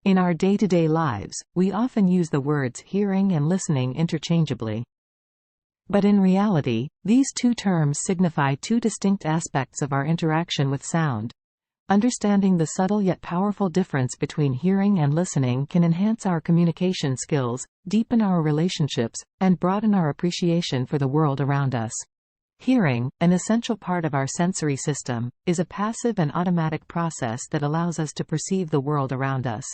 In our day-to-day lives, we often use the words hearing and listening interchangeably. But in reality, these two terms signify two distinct aspects of our interaction with sound. Understanding the subtle yet powerful difference between hearing and listening can enhance our communication skills, deepen our relationships, and broaden our appreciation for the world around us. Hearing, an essential part of our sensory system, is a passive and automatic process that allows us to perceive the world around us.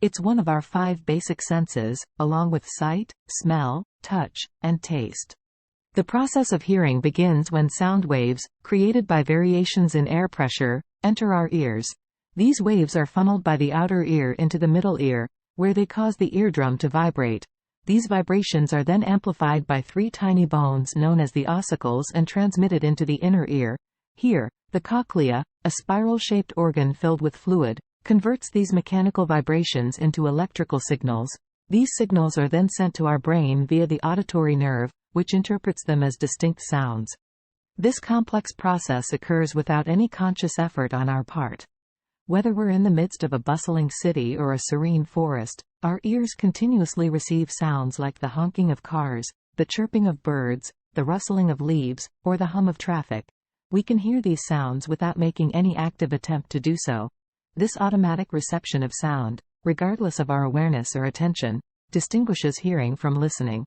It's one of our 5 basic senses, along with sight, smell, touch, and taste. The process of hearing begins when sound waves, created by variations in air pressure, enter our ears. These waves are funneled by the outer ear into the middle ear, where they cause the eardrum to vibrate. These vibrations are then amplified by 3 tiny bones known as the ossicles and transmitted into the inner ear. Here, the cochlea, a spiral-shaped organ filled with fluid, converts these mechanical vibrations into electrical signals. These signals are then sent to our brain via the auditory nerve, which interprets them as distinct sounds. This complex process occurs without any conscious effort on our part. Whether we're in the midst of a bustling city or a serene forest, our ears continuously receive sounds like the honking of cars, the chirping of birds, the rustling of leaves, or the hum of traffic. We can hear these sounds without making any active attempt to do so. This automatic reception of sound, regardless of our awareness or attention, distinguishes hearing from listening.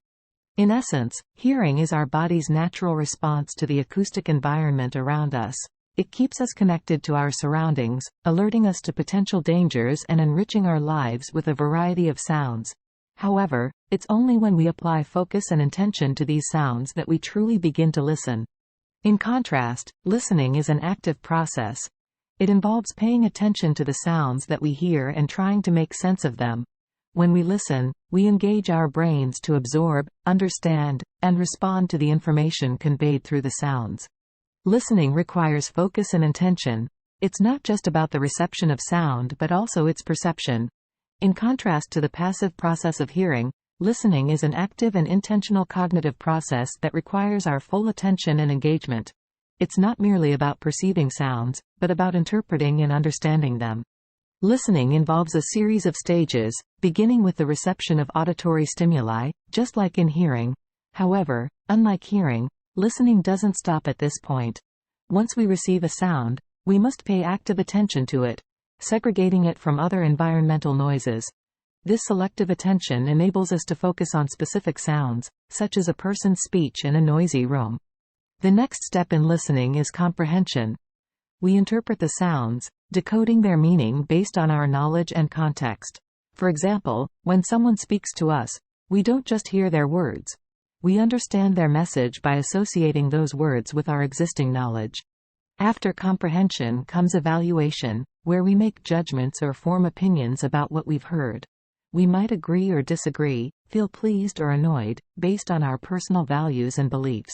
In essence, hearing is our body's natural response to the acoustic environment around us. It keeps us connected to our surroundings, alerting us to potential dangers and enriching our lives with a variety of sounds. However, it's only when we apply focus and intention to these sounds that we truly begin to listen. In contrast, listening is an active process. It involves paying attention to the sounds that we hear and trying to make sense of them. When we listen, we engage our brains to absorb, understand, and respond to the information conveyed through the sounds. Listening requires focus and intention. It's not just about the reception of sound but also its perception. In contrast to the passive process of hearing, listening is an active and intentional cognitive process that requires our full attention and engagement. It's not merely about perceiving sounds, but about interpreting and understanding them. Listening involves a series of stages, beginning with the reception of auditory stimuli, just like in hearing. However, unlike hearing, listening doesn't stop at this point. Once we receive a sound, we must pay active attention to it, segregating it from other environmental noises. This selective attention enables us to focus on specific sounds, such as a person's speech in a noisy room. The next step in listening is comprehension. We interpret the sounds, decoding their meaning based on our knowledge and context. For example, when someone speaks to us, we don't just hear their words. We understand their message by associating those words with our existing knowledge. After comprehension comes evaluation, where we make judgments or form opinions about what we've heard. We might agree or disagree, feel pleased or annoyed, based on our personal values and beliefs.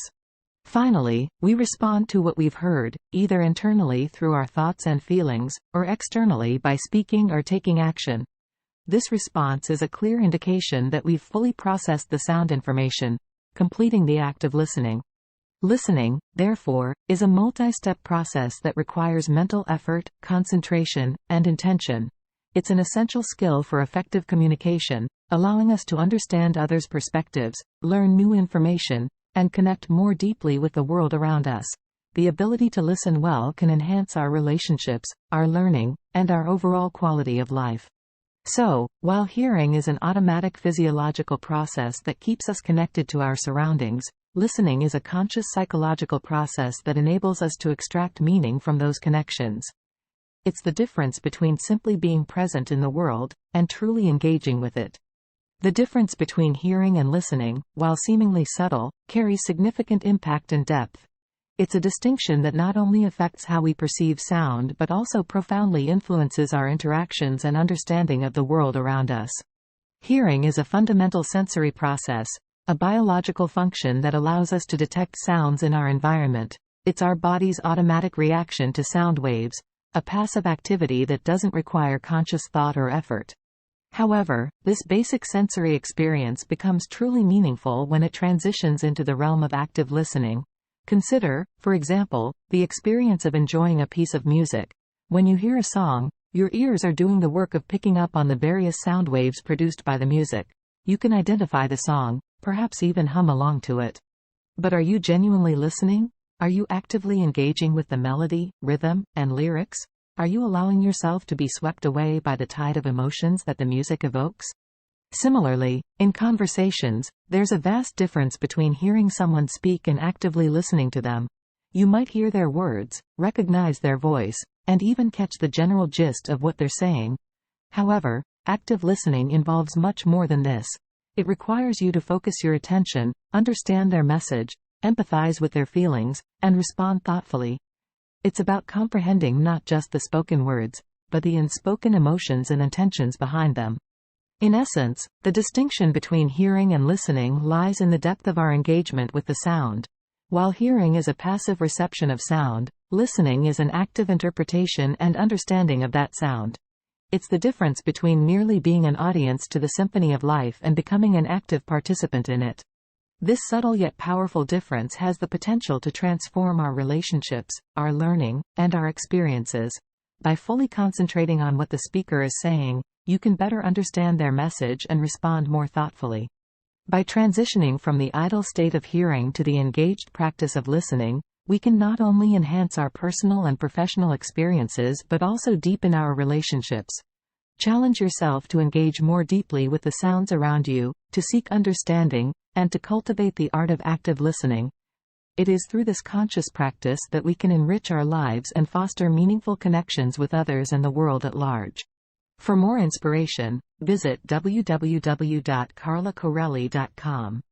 Finally, we respond to what we've heard, either internally through our thoughts and feelings, or externally by speaking or taking action. This response is a clear indication that we've fully processed the sound information, completing the act of listening. Listening, therefore, is a multi-step process that requires mental effort, concentration, and intention. It's an essential skill for effective communication, allowing us to understand others' perspectives, learn new information, and connect more deeply with the world around us. The ability to listen well can enhance our relationships, our learning, and our overall quality of life. So, while hearing is an automatic physiological process that keeps us connected to our surroundings, listening is a conscious psychological process that enables us to extract meaning from those connections. It's the difference between simply being present in the world, and truly engaging with it. The difference between hearing and listening, while seemingly subtle, carries significant impact and depth. It's a distinction that not only affects how we perceive sound but also profoundly influences our interactions and understanding of the world around us. Hearing is a fundamental sensory process, a biological function that allows us to detect sounds in our environment. It's our body's automatic reaction to sound waves, a passive activity that doesn't require conscious thought or effort. However, this basic sensory experience becomes truly meaningful when it transitions into the realm of active listening. Consider, for example, the experience of enjoying a piece of music. When you hear a song, Your ears are doing the work of picking up on the various sound waves produced by the music. You can identify the song, perhaps even hum along to it. But are you genuinely listening? Are you actively engaging with the melody, rhythm, and lyrics? Are you allowing yourself to be swept away by the tide of emotions that the music evokes? Similarly, in conversations, there's a vast difference between hearing someone speak and actively listening to them. You might hear their words, recognize their voice, and even catch the general gist of what they're saying. However, active listening involves much more than this. It requires you to focus your attention, understand their message, empathize with their feelings, and respond thoughtfully. It's about comprehending not just the spoken words, but the unspoken emotions and intentions behind them. In essence, the distinction between hearing and listening lies in the depth of our engagement with the sound. While hearing is a passive reception of sound, listening is an active interpretation and understanding of that sound. It's the difference between merely being an audience to the symphony of life and becoming an active participant in it. This subtle yet powerful difference has the potential to transform our relationships, our learning, and our experiences. By fully concentrating on what the speaker is saying, you can better understand their message and respond more thoughtfully. By transitioning from the idle state of hearing to the engaged practice of listening, we can not only enhance our personal and professional experiences but also deepen our relationships. Challenge yourself to engage more deeply with the sounds around you, to seek understanding, and to cultivate the art of active listening. It is through this conscious practice that we can enrich our lives and foster meaningful connections with others and the world at large. For more inspiration, visit www.carlacorelli.com.